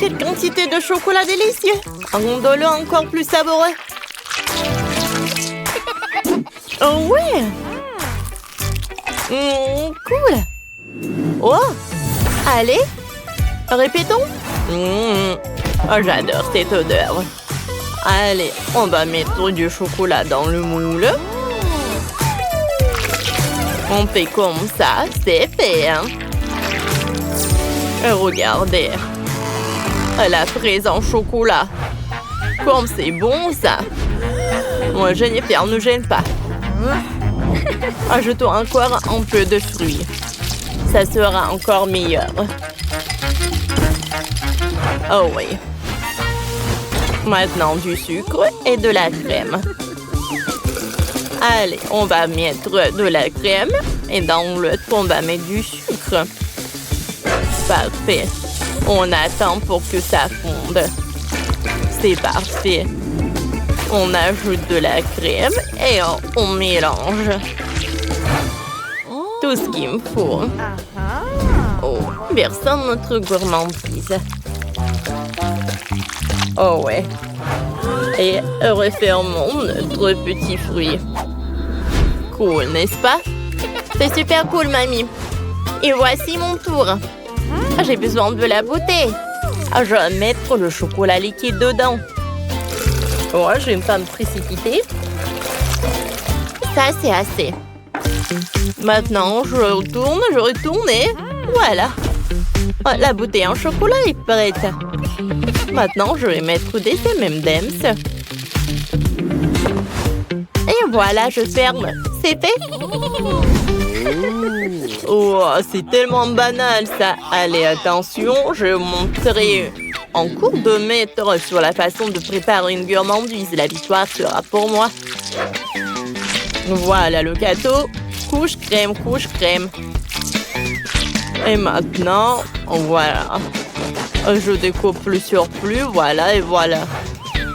quelle quantité de chocolat délicieux! Rendons-le encore plus savoureux. Oh ouais! Cool! Oh! Allez! Répétons! Oh, j'adore cette odeur. Allez, on va mettre du chocolat dans le moule. On fait comme ça, c'est fait, hein? Regardez. La fraise en chocolat. Comme c'est bon, ça. Moi, Jennifer, ne gêne pas. Ajoutons encore un peu de fruits. Ça sera encore meilleur. Oh oui. Maintenant, du sucre et de la crème. Allez, on va mettre de la crème et dans l'autre, on va mettre du sucre. Parfait. On attend pour que ça fonde. C'est parfait. On ajoute de la crème et on mélange. Tout ce qu'il me faut. Oh, versons notre gourmandise. Oh ouais. Et refermons notre petit fruit. Cool, n'est-ce pas? C'est super cool, mamie. Et voici mon tour. J'ai besoin de la beauté. Je vais mettre le chocolat liquide dedans. Oh, je vais pas me précipiter. Ça, c'est assez. Maintenant, je retourne et voilà. Oh, la bouteille en chocolat est prête. Maintenant, je vais mettre des M&M's. Et voilà, je ferme. C'est fait. Oh, c'est tellement banal, ça. Allez, attention, je vais vous montrer en cours de maître sur la façon de préparer une gourmandise. La victoire sera pour moi. Voilà le gâteau. Couche crème, couche crème. Et maintenant, voilà. Je découpe le surplus, voilà, et voilà.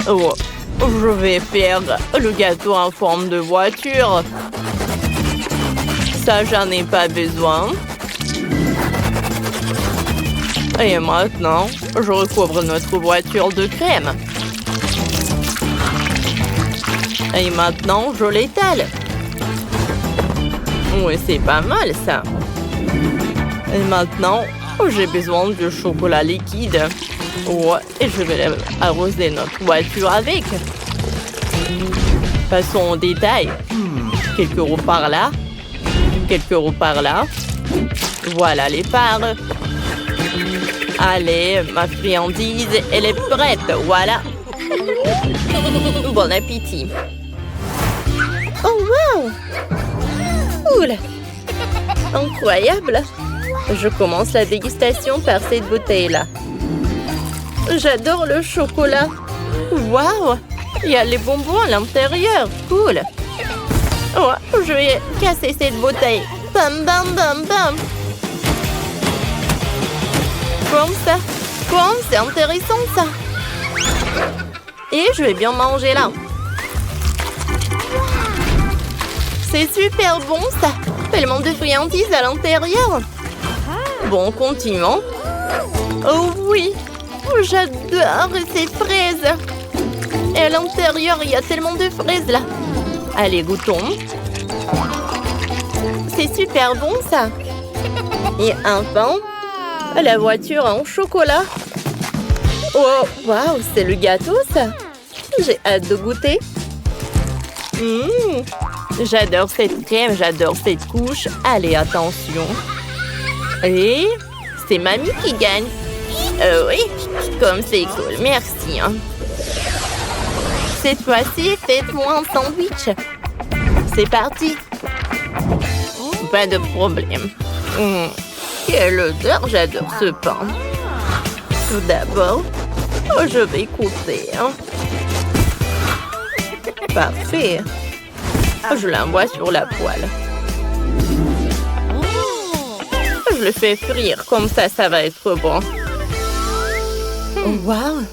Oh, je vais faire le gâteau en forme de voiture. Ça, j'en ai pas besoin. Et maintenant, je recouvre notre voiture de crème. Et maintenant, je l'étale. Oui, c'est pas mal, ça. Et maintenant, j'ai besoin de chocolat liquide. Ouais, et je vais arroser notre voiture avec. Passons au détail. Quelques roues par là. Quelques roues par là. Voilà les phares. Allez, ma friandise, elle est prête. Voilà. Bon appétit. Oh, wow! Cool! Incroyable! Je commence la dégustation par cette bouteille-là. J'adore le chocolat. Waouh! Il y a les bonbons à l'intérieur. Cool! Oh, je vais casser cette bouteille. Bam, bam, bam, bam! Comme ça. Comme c'est intéressant, ça. Et je vais bien manger là. C'est super bon, ça. Tellement de friandises à l'intérieur. Bon, continuons. Oh oui, j'adore ces fraises. Et à l'intérieur, il y a tellement de fraises là. Allez, goûtons. C'est super bon, ça. Et enfin, la voiture en chocolat. Oh, waouh, c'est le gâteau, ça. J'ai hâte de goûter. J'adore cette crème, j'adore cette couche. Allez, attention. Et c'est mamie qui gagne. Oui, comme c'est cool, merci. Hein. Cette fois-ci, faites-moi un sandwich. C'est parti. Pas de problème. Quelle odeur, j'adore ce pain. Tout d'abord, je vais couper. Hein. Parfait. Je l'envoie sur la poêle. Je le fais frire, comme ça va être bon. Waouh!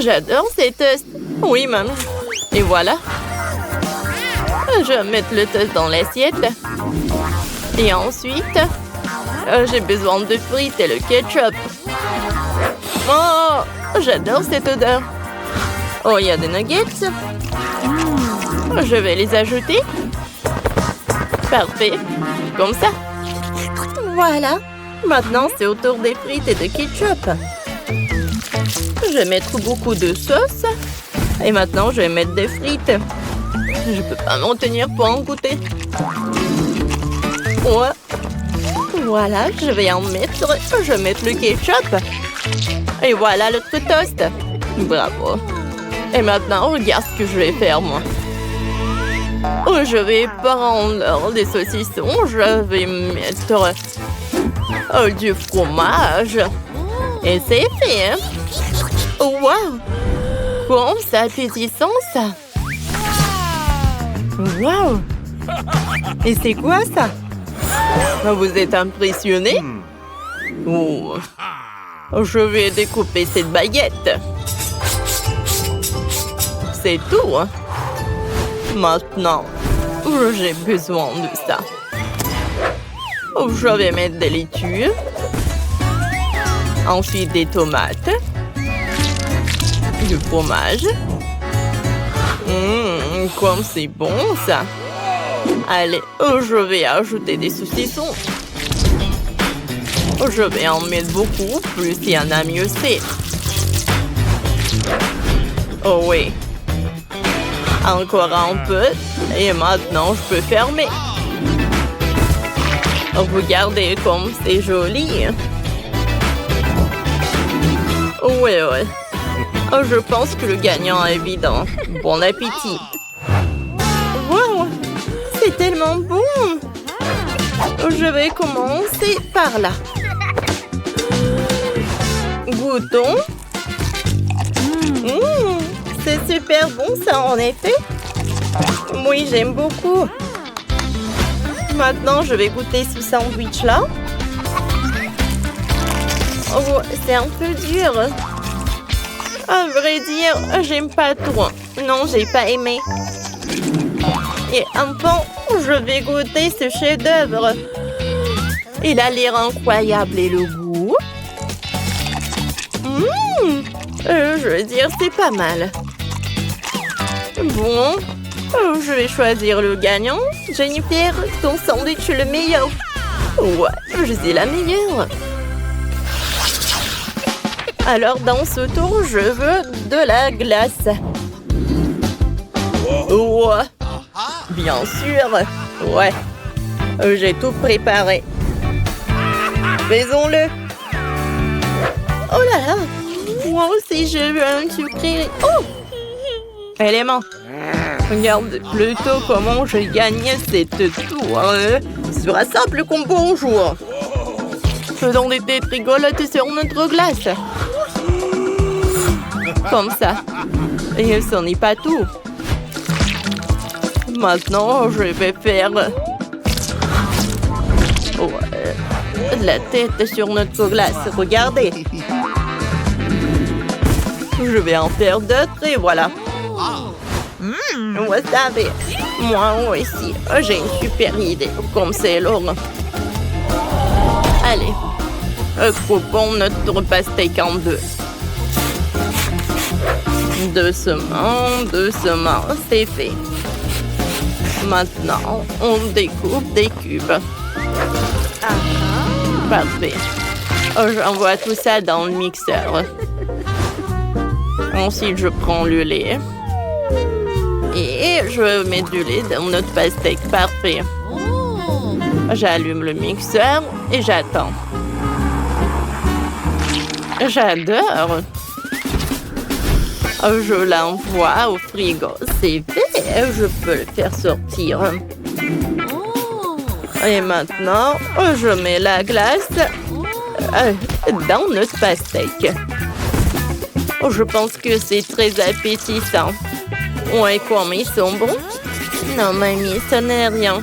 J'adore ces toasts. Oui, maman. Et voilà. Je vais mettre le toast dans l'assiette. Et ensuite, j'ai besoin de frites et le ketchup. Oh, j'adore cette odeur. Oh, il y a des nuggets. Je vais les ajouter. Parfait. Comme ça. Voilà. Maintenant, c'est au tour des frites et de ketchup. Je vais mettre beaucoup de sauce. Et maintenant, je vais mettre des frites. Je peux pas m'en tenir pour en goûter. Ouais. Voilà, je vais en mettre. Je vais mettre le ketchup. Et voilà notre toast. Bravo. Et maintenant, regarde ce que je vais faire, moi. Oh, je vais prendre des saucissons. Je vais mettre du fromage. Et c'est fait, hein? Oh, wow! Bon, c'est appétissant, ça. Wow! Et c'est quoi, ça? Vous êtes impressionné? Oh. Je vais découper cette baguette. C'est tout, hein? Maintenant, j'ai besoin de ça. Je vais mettre des laitues. Ensuite, des tomates. Du fromage. Comme c'est bon, ça. Allez, je vais ajouter des saucissons. Je vais en mettre beaucoup. Plus il y en a, mieux c'est. Oh oui. Encore un peu. Et maintenant, je peux fermer. Regardez comme c'est joli. Oui. Je pense que le gagnant est évident. Bon appétit. Wow, c'est tellement bon. Je vais commencer par là. Goûtons. C'est super bon ça en effet. Oui, j'aime beaucoup. Maintenant, je vais goûter ce sandwich-là. Oh, c'est un peu dur. À vrai dire, j'aime pas trop. Non, j'ai pas aimé. Et enfin, je vais goûter ce chef-d'œuvre. Il a l'air incroyable et le goût. Je veux dire, c'est pas mal. Bon, je vais choisir le gagnant. Jennifer, ton sandwich est le meilleur. Ouais, je suis la meilleure. Alors, dans ce tour, je veux de la glace. Ouais, bien sûr. Ouais, j'ai tout préparé. Faisons-le. Oh là là. Moi aussi, je veux un sucré. Oh! Élément. Regarde plutôt comment j'ai gagné cette tour. Sur un simple combo en jouant. Faisons des têtes rigolotes sur notre glace. Comme ça. Et ce n'est pas tout. Maintenant, je vais faire la tête sur notre glace. Regardez. Je vais en faire d'autres et voilà. Vous savez, moi aussi, j'ai une super idée, comme c'est l'or. Allez, coupons notre pastèque en deux. Doucement, c'est fait. Maintenant, on découpe des cubes. Parfait. J'envoie tout ça dans le mixeur. Ensuite, je prends le lait. Et je mets du lait dans notre pastèque. Parfait. J'allume le mixeur et j'attends. J'adore. Je l'envoie au frigo. C'est fait. Je peux le faire sortir. Et maintenant, je mets la glace dans notre pastèque. Je pense que c'est très appétissant. Ouais, comme ils sont bons. Non, mamie, ça n'est rien.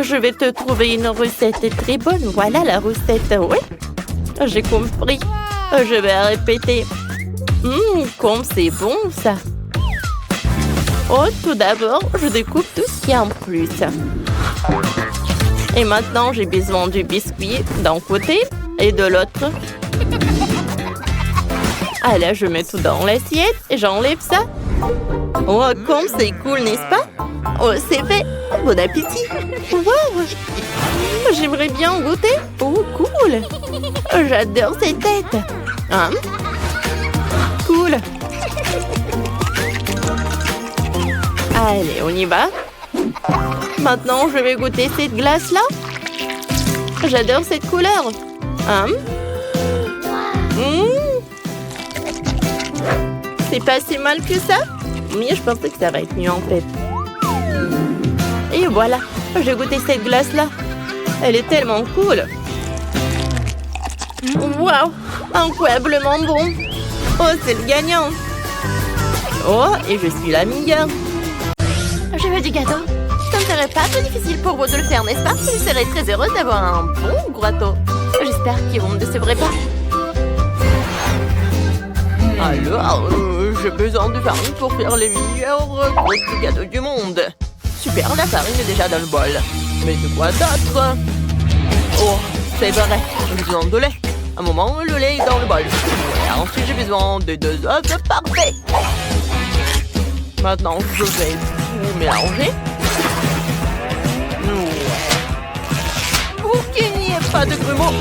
Je vais te trouver une recette très bonne. Voilà la recette, oui. J'ai compris. Je vais répéter. Comme c'est bon, ça. Oh, tout d'abord, je découpe tout ce qu'il y a en plus. Et maintenant, j'ai besoin du biscuit d'un côté et de l'autre. Allez, je mets tout dans l'assiette et j'enlève ça. Oh, comme c'est cool, n'est-ce pas? Oh, c'est fait. Bon appétit. Wow. J'aimerais bien goûter. Oh, cool. J'adore cette tête. Hein? Cool. Allez, on y va. Maintenant, je vais goûter cette glace-là. J'adore cette couleur. Hein? C'est pas si mal que ça. Mais je pensais que ça va être mieux en fait. Et voilà, j'ai goûté cette glace-là. Elle est tellement cool. Waouh, incroyablement bon. Oh, c'est le gagnant. Oh, et je suis la meilleure. Je veux du gâteau. Ça ne serait pas trop difficile pour vous de le faire, n'est-ce pas? Je serais très heureuse d'avoir un bon gâteau. J'espère qu'ils vont me décevrez pas. Alors, j'ai besoin de farine pour faire les meilleurs grosses gâteaux du monde. Super, la farine est déjà dans le bol. Mais de quoi d'autre? Oh, c'est vrai, j'ai besoin de lait. Un moment, le lait est dans le bol. Et ensuite, j'ai besoin de 2 œufs parfaits. Maintenant, je vais tout mélanger. Pour qu'il n'y ait pas de grumeaux.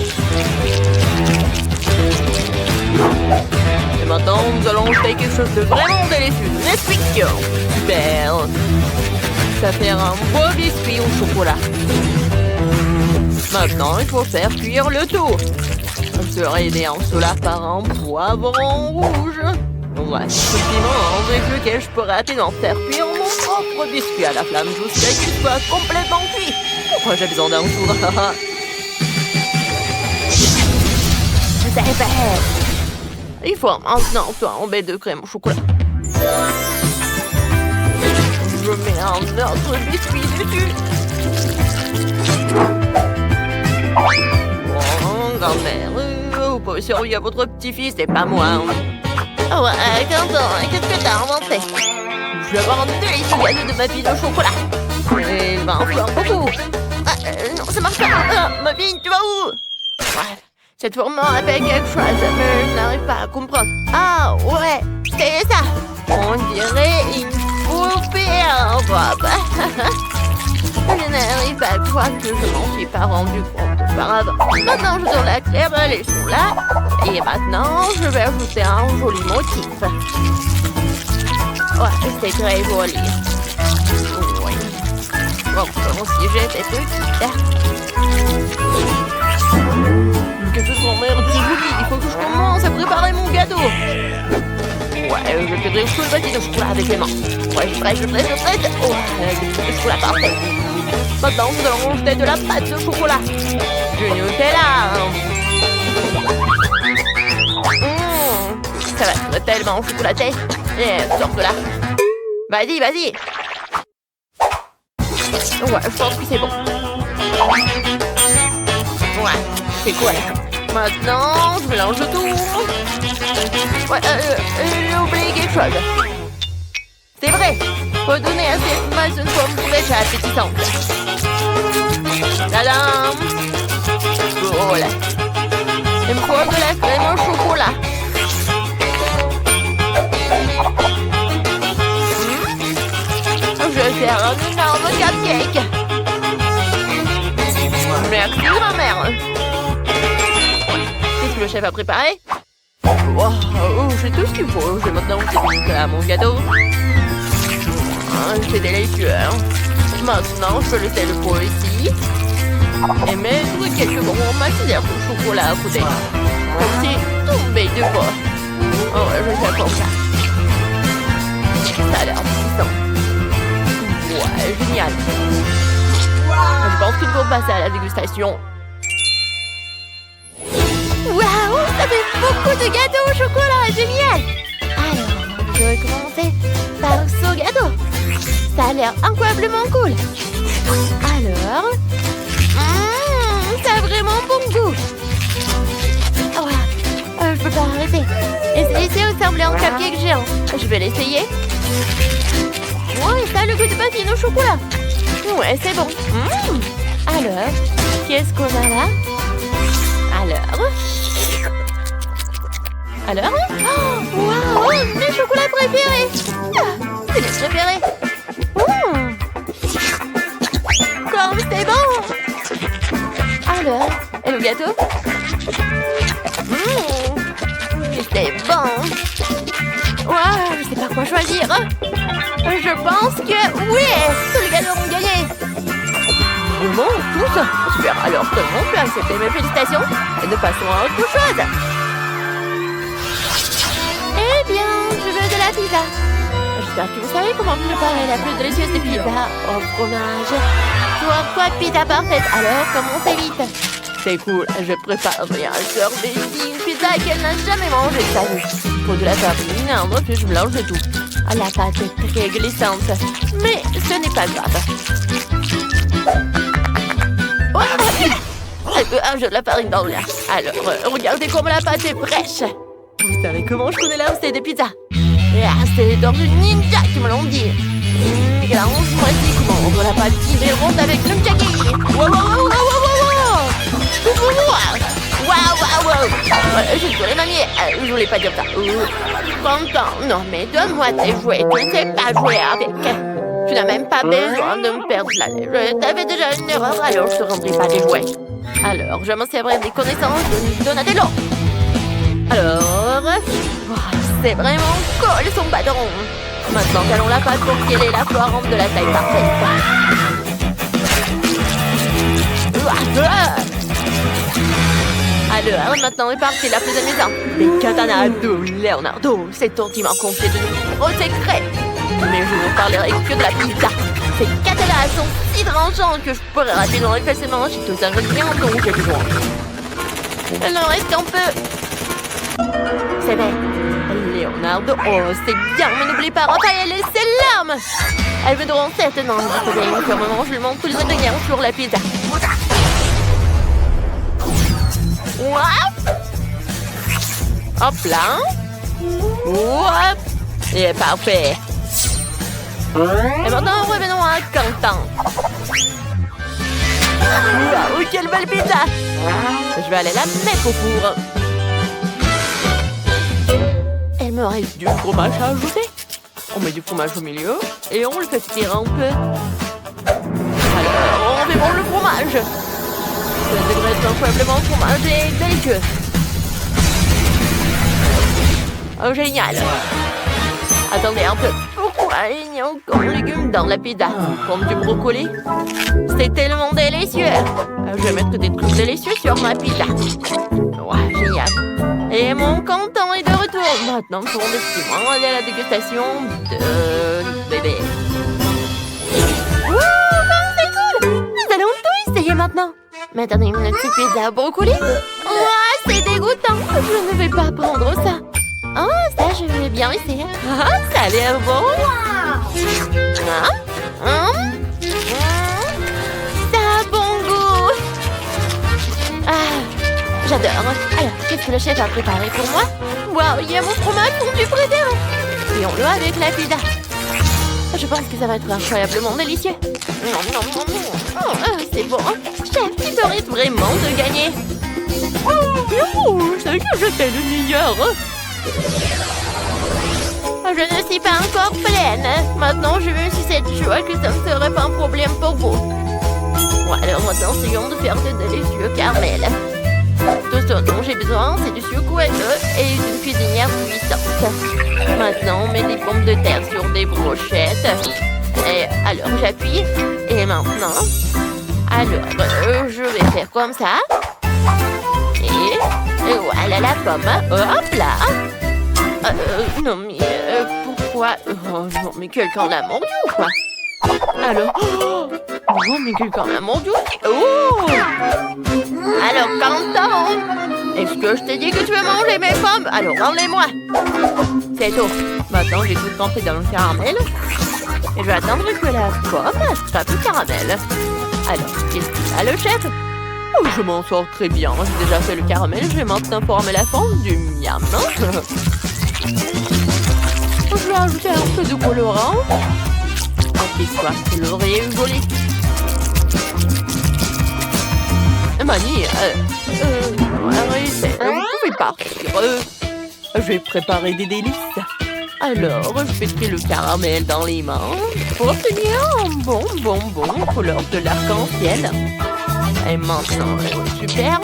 Et maintenant, nous allons faire quelque chose de vraiment délicieux. Nesquik. Super. Ça va faire un beau biscuit au chocolat. Maintenant, il faut faire cuire le tout. On sera aidé en cela par un poivron rouge. Ouais, ce piment avec lequel je pourrais rapidement faire cuire mon propre biscuit à la flamme jusqu'à ce qu'il soit complètement cuit. Pourquoi j'ai besoin d'un four? C'est fait. Il faut maintenant tomber de crème au chocolat. Je mets un autre biscuit dessus. Bon, grand-mère, vous pouvez surveiller à votre petit-fils, c'est pas moi. Oh, Quentin, qu'est-ce que t'as inventé? Je vais avoir un délicieux gâteau de ma fille au chocolat. Et il va en faire beaucoup. Non, ça marche pas. Ma fille, tu vas où? Bref, cette fourment a fait quelque chose, mais je n'arrive pas à comprendre. Ah, ouais, c'est ça. On dirait une poupée en robe. Je n'arrive pas à croire que je m'en suis pas rendu compte auparavant. Maintenant, je donne la crème, les sont là. Et maintenant, je vais ajouter un joli motif. Ouais, c'est très joli. Oui. Bon, si j'étais petite. Qu'est-ce que grand-mère, tu oublies, il faut que je commence à préparer mon gâteau. Ouais, je ferai tout le bâti de chocolat avec les mains. Ouais, je prête. Oh, le chocolat parfait. Maintenant, nous allons ajouter de la pâte de chocolat. Du Nutella. Ça va être tellement chocolaté. Et sors de là. Vas-y. Ouais, je pense que c'est bon. Ouais, c'est cool. Maintenant, je mélange tout. Ouais, j'ai oublié quelque chose. C'est vrai. Faut donner à cette masse une forme fraîche appétissante. Tadam! Voilà. Il me faut de la crème au chocolat. Je vais faire un énorme cupcake. Merci, grand-mère. Qu'est-ce que le chef a préparé? Wow, j'ai tout ce qu'il faut. Je vais maintenant goûter à mon gâteau. C'est délicieux. Maintenant, je peux laisser le pot ici. Et mettre quelques bonbons maxillaires de chocolat à côté. Comme c'est tombé du pot. Oh, je vais faire comme ça. Ça a l'air puissant. Ouais, génial. Je pense qu'il faut passer à la dégustation. Waouh, ça fait beaucoup de gâteaux au chocolat, génial. Alors, je vais commencer par ce gâteau. Ça a l'air incroyablement cool. Alors, ça a vraiment bon goût. Oh, voilà, je peux pas arrêter. Et celui-ci ressemble à un cupcake géant. Je vais l'essayer. Ouais, ça a le goût de patine au chocolat. Ouais, c'est bon. Alors, qu'est-ce qu'on a là? Alors? Waouh! Mes chocolats préférés! C'est mes préférés! Comme c'est bon! Alors? Et le gâteau? C'est bon! Waouh! Je sais pas quoi choisir! Je pense que... Oui! Tous les gâteaux ont gagné! Bon, tous? Super! Alors, tout le monde peut accepter mes félicitations et nous passons à autre chose! Eh bien, je veux de la pizza! J'espère que vous savez comment préparer la plus délicieuse des pizzas au fromage. Pourquoi pizza parfaite? Alors, commencez vite! C'est cool, je prépare bien sur une pizza qu'elle n'a jamais mangée de sa vie. Faut de la farine, un refuge blanche et tout. La pâte est très glissante, mais ce n'est pas grave. J'ai de la farine dans l'air. Alors, regardez comme la pâte est fraîche. Vous savez comment je connais la recette de pizza? C'est dans une ninja qui me l'ont dit. Alors, voici comment rendre la pâte fine et ronde avec le nunchaki. Waouh! Je voulais manier. Je voulais pas dire ça. Content. Non, mais donne-moi tes jouets. Tu ne sais pas jouer avec. Tu n'as même pas besoin de me perdre la lait. Je t'avais déjà une erreur, alors je te rendrai pas des jouets. Alors, je m'en servirai des connaissances de Donatello. Alors, c'est vraiment cool son patron. Maintenant, calons la pâte pour qu'elle ait la forme de la taille parfaite. Alors, maintenant est partie la plus amusante. Les katanas de Leonardo. C'est ton qui m'a confié de nouveaux secrets. Mais je ne parlerai que de la pizza. Ces katanas sont si tranchants que je pourrais rapidement et facilement acheter tous les ingrédients dont j'ai besoin. Il en reste un peu. C'est vrai. Leonardo, c'est bien, mais n'oublie pas Raphaël et ses larmes. Elles voudront certainement me trouver une moment je lui montre tous les ingrédients sur la pizza. Hop là. Hop. Et parfait. Et maintenant, revenons à Quentin. Waouh, quelle belle pizza. Je vais aller la mettre au four. Il me reste du fromage à ajouter. On met du fromage au milieu et on le fait tirer un peu. Alors, on démonte le fromage. Ça devrait être incroyablement fromage et délicieux. Oh, génial. Attendez un peu. Pourquoi il y a encore des légumes dans la pizza? Comme du brocoli. C'est tellement délicieux. Je vais mettre des trucs délicieux sur ma pizza. Ouais, génial. Et mon canton est de retour. Maintenant, pour décidément aller à la dégustation de bébé. Wouh, c'est cool! Nous allons tout essayer maintenant. Mais attendez, une petite pizza au brocoli? Ouah, c'est dégoûtant. Je ne vais pas prendre ça. Oh, ça, je vais bien essayer. Ah, ça a l'air bon. Ça a bon goût. J'adore. Alors, qu'est-ce que le chef a préparé pour moi? Waouh, il y a mon fromage fondu préféré. Et on le avec la pizza. Je pense que ça va être incroyablement délicieux. C'est bon. Chef, tu mérites vraiment de gagner. Je sais que j'étais le meilleur. Je ne suis pas encore pleine. Maintenant, je veux aussi cette joie que ça ne serait pas un problème pour vous. Bon, alors maintenant, essayons de faire de délicieux caramels. Tout ce dont j'ai besoin, c'est du sucre et d'œufs et d'une cuisinière puissante. Maintenant, on met des pommes de terre sur des brochettes. Et alors, j'appuie. Et maintenant, alors, je vais faire comme ça. Et voilà la pomme. Hop là. Non, mais pourquoi? Oh, non, mais quelqu'un l'a mordu ou quoi? Alors, oh, mais quelqu'un l'a mordu. Oh! Alors, Quentin, est-ce que je t'ai dit que tu veux manger mes pommes? Alors, enlève-moi. C'est tout. Maintenant, j'ai tout trempé dans le caramel. Et je vais attendre que la pomme attrape le caramel. Alors, qu'est-ce qu'il a, le chef? Oh, je m'en sors très bien. J'ai déjà fait le caramel. Je vais maintenant former la forme du miam. Je vais ajouter un peu de colorant. Ok, quoi? Que l'oreiller est joli. Mani, arrêtez. Vous pouvez partir. Je vais préparer des délices. Alors, je mettrai le caramel dans les mains pour obtenir un bon bonbon couleur de l'arc-en-ciel. Et maintenant, super.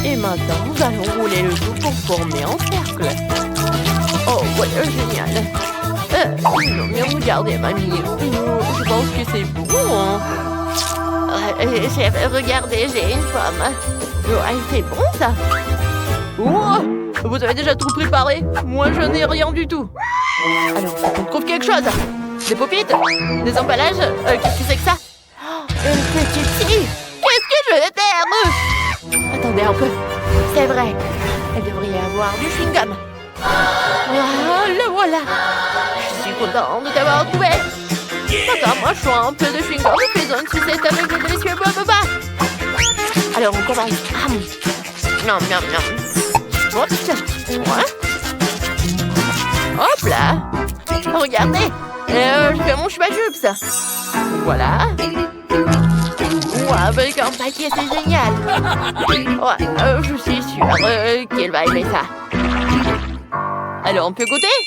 Et maintenant, nous allons rouler le tout pour former un cercle. Oh, ouais, génial. Mais regardez, mamie. Je pense que c'est bon. Chef, regardez, j'ai une pomme. Ouais, c'est bon, ça. Oh, vous avez déjà tout préparé? Moi, je n'ai rien du tout. Alors, faut qu'on trouve quelque chose. Des paupites? Des emballages? Qu'est-ce que c'est que ça? Oh, une petite fille. Qu'est-ce que je vais faire? Attendez un peu. C'est vrai. Elle devrait y avoir du chewing-gum. Oh, le voilà. Je suis contente de t'avoir trouvé. Attends, moi, je suis un peu de chewing-gum. Faisons une sucette avec le délicieux boba. Alors, on commence. Miam, miam, miam. Ouais. Hop là. Regardez. Je fais mon chupa-chups. Voilà. Ouais, avec un paquet, c'est génial. Ouais, je suis sûre qu'elle va aimer ça. Alors, on peut goûter?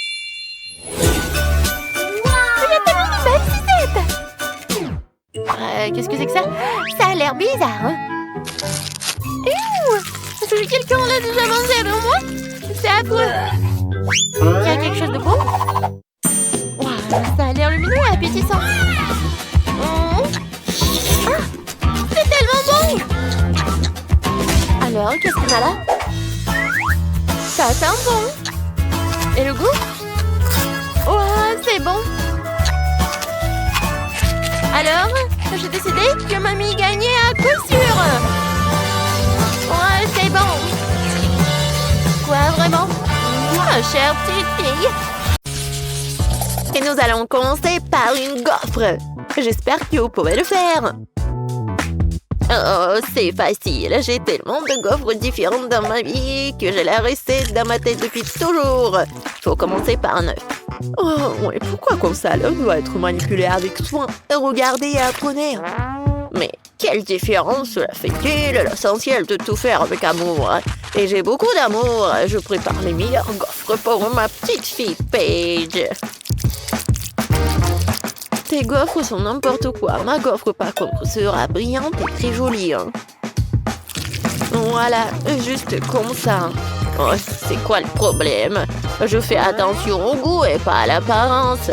Il y a tellement de belles sucettes. Qu'est-ce que c'est que ça? Ça a l'air bizarre, hein? Est-ce que quelqu'un l'a déjà mangé avant moi? C'est affreux. Il y a quelque chose de bon? Wow, ça a l'air lumineux et appétissant. C'est tellement bon! Alors, qu'est-ce qu'on a là? Ça sent bon. Et le goût? Oh, c'est bon. Alors, j'ai décidé que mamie gagnait à coup sûr. Ouais, c'est bon. Quoi, vraiment? Moi, chère petite fille. Et nous allons commencer par une gaufre. J'espère que vous pouvez le faire. Oh, c'est facile. J'ai tellement de gaufres différentes dans ma vie que j'ai la recette dans ma tête depuis toujours. Faut commencer par un œuf. Oh, ouais, pourquoi comme ça l'œuf doit être manipulé avec soin? Regardez et apprenez. Mais quelle différence cela fait-il? L'essentiel de tout faire avec amour. Et j'ai beaucoup d'amour. Je prépare les meilleures gaufres pour ma petite fille Paige. Tes gaufres sont n'importe quoi. Ma gaufre, par contre, sera brillante et très jolie. Hein. Voilà, juste comme ça. Oh, c'est quoi le problème? Je fais attention au goût et pas à l'apparence.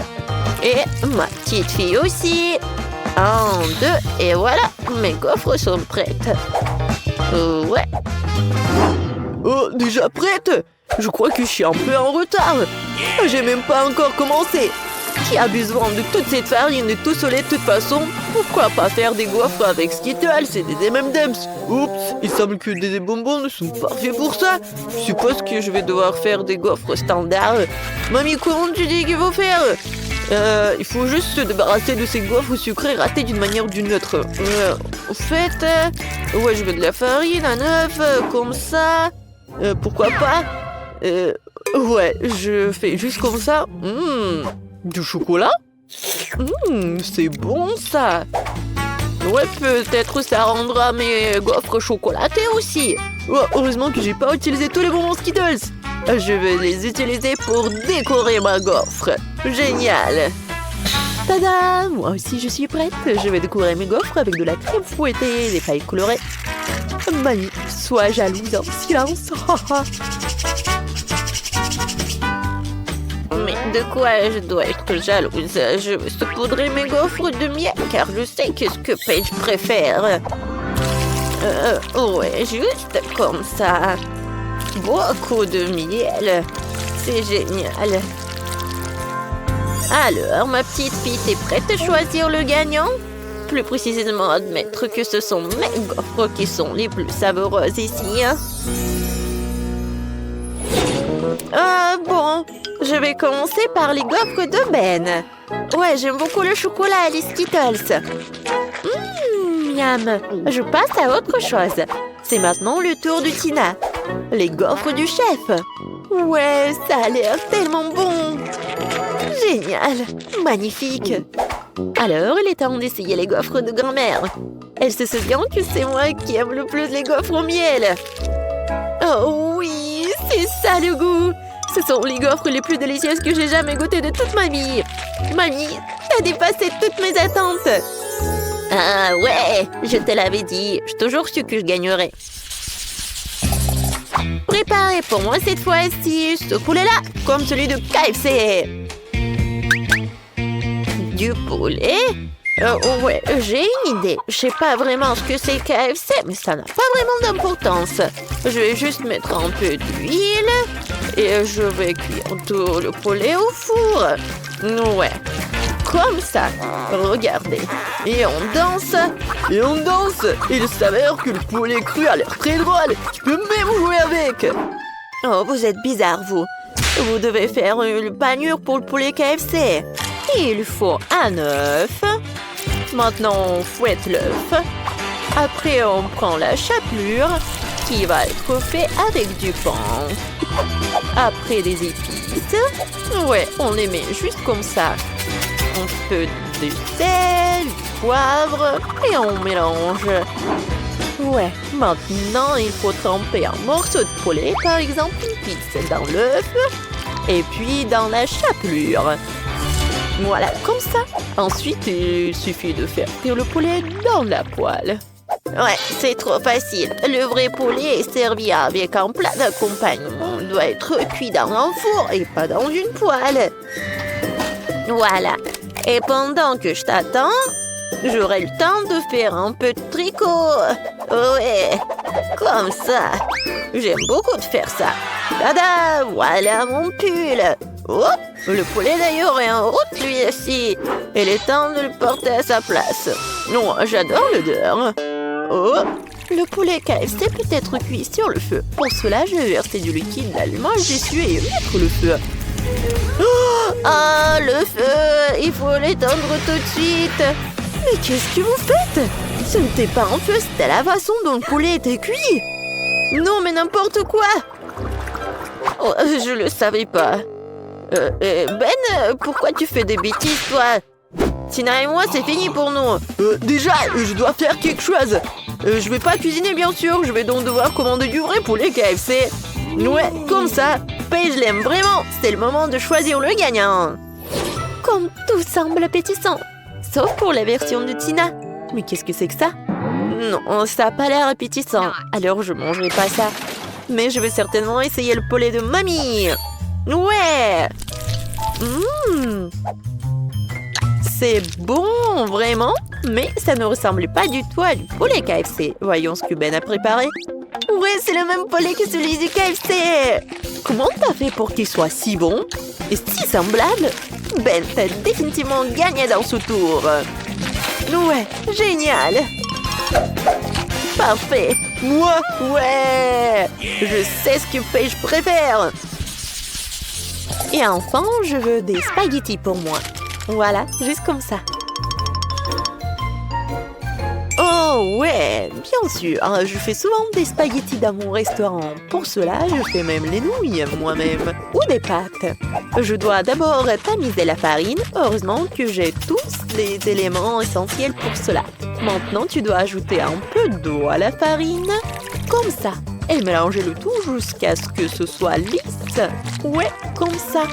Et ma petite fille aussi. 1, 2, et voilà, mes gaufres sont prêtes. Ouais. Oh, déjà prête? Je crois que je suis un peu en retard. J'ai même pas encore commencé. Qui a besoin de toute cette farine et tout soleil de toute façon? Pourquoi pas faire des gaufres avec Skittles et des M&M's? Oups, il semble que des bonbons ne sont pas faits pour ça. Je suppose que je vais devoir faire des gaufres standards. Mamie, comment tu dis qu'il faut faire? Il faut juste se débarrasser de ces gaufres sucrées ratées d'une manière ou d'une autre. En fait, ouais, je veux de la farine, un œuf, comme ça. Pourquoi pas? Ouais, je fais juste comme ça. Du chocolat? C'est bon ça. Ouais, peut-être ça rendra mes gaufres chocolatées aussi. Oh, heureusement que j'ai pas utilisé tous les bonbons Skittles. Je vais les utiliser pour décorer ma gaufre. Génial. Tada! Moi aussi je suis prête. Je vais décorer mes gaufres avec de la crème fouettée et des pailles colorées. Manu, sois jalouse en silence. Mais de quoi je dois être jalouse? Je veux saupoudrer mes gaufres de miel car je sais qu'est-ce que Paige préfère. Ouais, juste comme ça. Beaucoup de miel. C'est génial. Alors, ma petite fille, t'es prête à choisir le gagnant? Plus précisément, admettre que ce sont mes gaufres qui sont les plus savoureuses ici. Hein? Bon, je vais commencer par les gaufres de Ben. Ouais, j'aime beaucoup le chocolat et les Skittles. Miam. Je passe à autre chose. C'est maintenant le tour de Tina. Les gaufres du chef. Ouais, ça a l'air tellement bon. Génial. Magnifique. Alors, il est temps d'essayer les gaufres de grand-mère. Elle se souvient que c'est moi qui aime le plus les gaufres au miel. Oh oui, c'est ça le goût. sont les gaufres les plus délicieuses que j'ai jamais goûtées de toute ma vie. Mamie, t'as dépassé toutes mes attentes. Ah ouais, je te l'avais dit. J'ai toujours su que je gagnerais. Préparez pour moi cette fois-ci ce poulet-là, comme celui de KFC. Du poulet? Ouais, j'ai une idée. Je sais pas vraiment ce que c'est KFC, mais ça n'a pas vraiment d'importance. Je vais juste mettre un peu d'huile et je vais cuire tout le poulet au four. Ouais, comme ça. Regardez. Et on danse. Et on danse. Il s'avère que le poulet cru a l'air très drôle. Tu peux même jouer avec. Oh, vous êtes bizarre, vous. Vous devez faire une panure pour le poulet KFC. Il faut un œuf. Maintenant, on fouette l'œuf. Après, on prend la chapelure qui va être faite avec du pain. Après, des épices. Ouais, on les met juste comme ça. Un peu de sel, du poivre et on mélange. Ouais, maintenant, il faut tremper un morceau de poulet, par exemple une pizza dans l'œuf et puis dans la chapelure. Voilà, comme ça. Ensuite, il suffit de faire cuire le poulet dans la poêle. Ouais, c'est trop facile. Le vrai poulet est servi avec un plat d'accompagnement. Il doit être cuit dans un four et pas dans une poêle. Voilà. Et pendant que je t'attends, j'aurai le temps de faire un peu de tricot. Ouais, comme ça. J'aime beaucoup de faire ça. Tada, voilà mon pull. Oh, le poulet d'ailleurs est en route lui aussi. Il est temps de le porter à sa place. Non, j'adore l'odeur. Oh, le poulet KFC peut être cuit sur le feu. Pour cela, je vais verser du liquide d'allumage dessus et mettre le feu. Oh, ah, le feu! Il faut l'éteindre tout de suite. Mais qu'est-ce que vous faites? Ce n'était pas un feu, c'était la façon dont le poulet était cuit. Non, mais n'importe quoi. Oh, je le savais pas. Ben, pourquoi tu fais des bêtises, toi? Tina et moi, c'est fini pour nous. Déjà, je dois faire quelque chose. Je vais pas cuisiner, bien sûr. Je vais donc devoir commander du vrai poulet KFC. Ouais, comme ça. Paige l'aime vraiment. C'est le moment de choisir le gagnant. Comme tout semble appétissant. Sauf pour la version de Tina. Mais qu'est-ce que c'est que ça? Non, ça n'a pas l'air appétissant. Alors, je mangerai pas ça. Mais je vais certainement essayer le poulet de mamie. Ouais. C'est bon, vraiment. Mais ça ne ressemble pas du tout à du poulet KFC. Voyons ce que Ben a préparé. Ouais, c'est le même poulet que celui du KFC. Comment t'as fait pour qu'il soit si bon et si semblable? Ben, t'as définitivement gagné dans ce tour. Ouais, génial. Parfait. Moi, ouais. Je sais ce que Paige préfère. Et enfin, je veux des spaghettis pour moi. Voilà, juste comme ça. Oh ouais, bien sûr. Je fais souvent des spaghettis dans mon restaurant. Pour cela, je fais même les nouilles moi-même. Ou des pâtes. Je dois d'abord tamiser la farine. Heureusement que j'ai tous les éléments essentiels pour cela. Maintenant, tu dois ajouter un peu d'eau à la farine. Comme ça. Et mélanger le tout jusqu'à ce que ce soit lisse. Ouais, comme ça.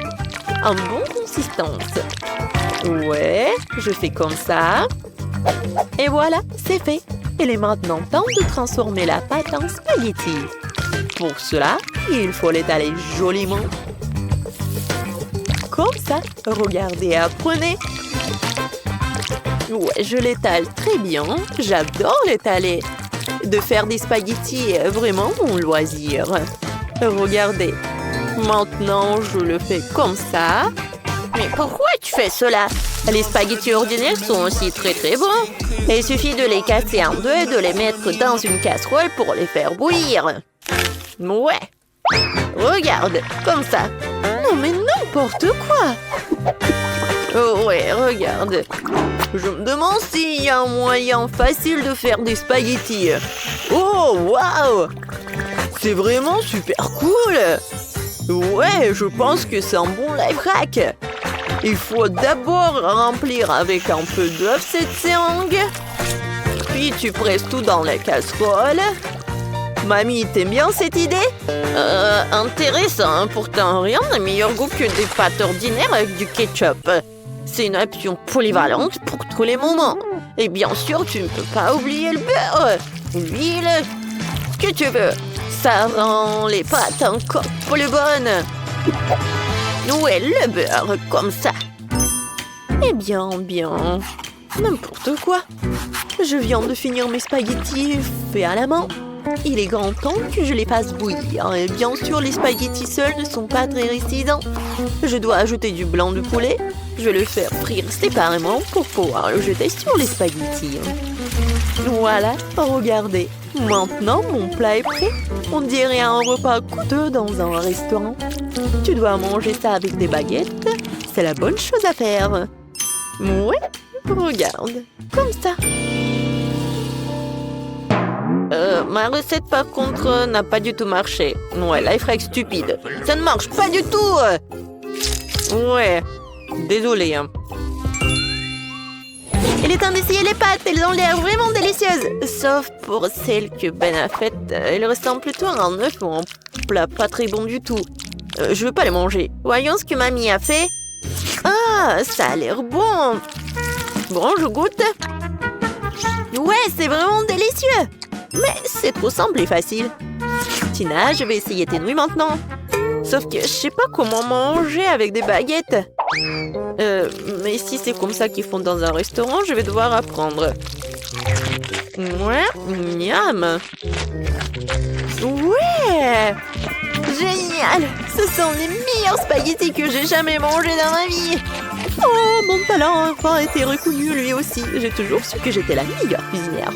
En bonne consistance. Ouais, je fais comme ça. Et voilà, c'est fait. Il est maintenant temps de transformer la pâte en spaghetti. Pour cela, il faut l'étaler joliment. Comme ça, regardez, apprenez. Ouais, je l'étale très bien. J'adore l'étaler. De faire des spaghettis est vraiment mon loisir. Regardez. Maintenant, je le fais comme ça. Mais pourquoi tu fais cela? Les spaghettis ordinaires sont aussi très très bons. Il suffit de les casser en deux et de les mettre dans une casserole pour les faire bouillir. Ouais. Regarde, comme ça. Non mais n'importe quoi. Oh ouais, regarde. Je me demande s'il y a un moyen facile de faire des spaghettis. Oh, waouh! C'est vraiment super cool. Ouais, je pense que c'est un bon life hack. Il faut d'abord remplir avec un peu d'œuf cette seringue. Puis tu presses tout dans la casserole. Mamie, t'aimes bien cette idée? Intéressant. Pourtant, rien n'a meilleur goût que des pâtes ordinaires avec du ketchup. C'est une option polyvalente pour tous les moments. Et bien sûr, tu ne peux pas oublier le beurre, l'huile, ce que tu veux. Ça rend les pâtes encore plus bonnes. Où est le beurre comme ça? Eh bien, n'importe quoi. Je viens de finir mes spaghettis faits à la main. Il est grand temps que je les fasse bouillir. Et bien sûr, les spaghettis seuls ne sont pas très récidents. Je dois ajouter du blanc de poulet. Je vais le faire frire séparément pour pouvoir le jeter sur les spaghettis. Voilà, regardez. Maintenant, mon plat est prêt. On dirait un repas coûteux dans un restaurant. Tu dois manger ça avec des baguettes. C'est la bonne chose à faire. Ouais, regarde, comme ça. Ma recette, par contre, n'a pas du tout marché. Ouais, lifehack stupide. Ça ne marche pas du tout. Ouais, désolé. Il est temps d'essayer les pâtes. Elles ont l'air vraiment délicieuses. Sauf pour celles que Ben a faites. Elles ressemblent plutôt à un œuf ou un plat pas très bon du tout. Je veux pas les manger. Voyons ce que mamie a fait. Ah, ça a l'air bon. Bon, je goûte. Ouais, c'est vraiment délicieux. Mais c'est trop simple et facile. Tina, je vais essayer tes nouilles maintenant. Sauf que je sais pas comment manger avec des baguettes. Mais si c'est comme ça qu'ils font dans un restaurant, je vais devoir apprendre. Ouais, miam. Ouais, génial. Ce sont les meilleurs spaghettis que j'ai jamais mangés dans ma vie. Oh, mon talent a enfin été reconnu lui aussi. J'ai toujours su que j'étais la meilleure cuisinière.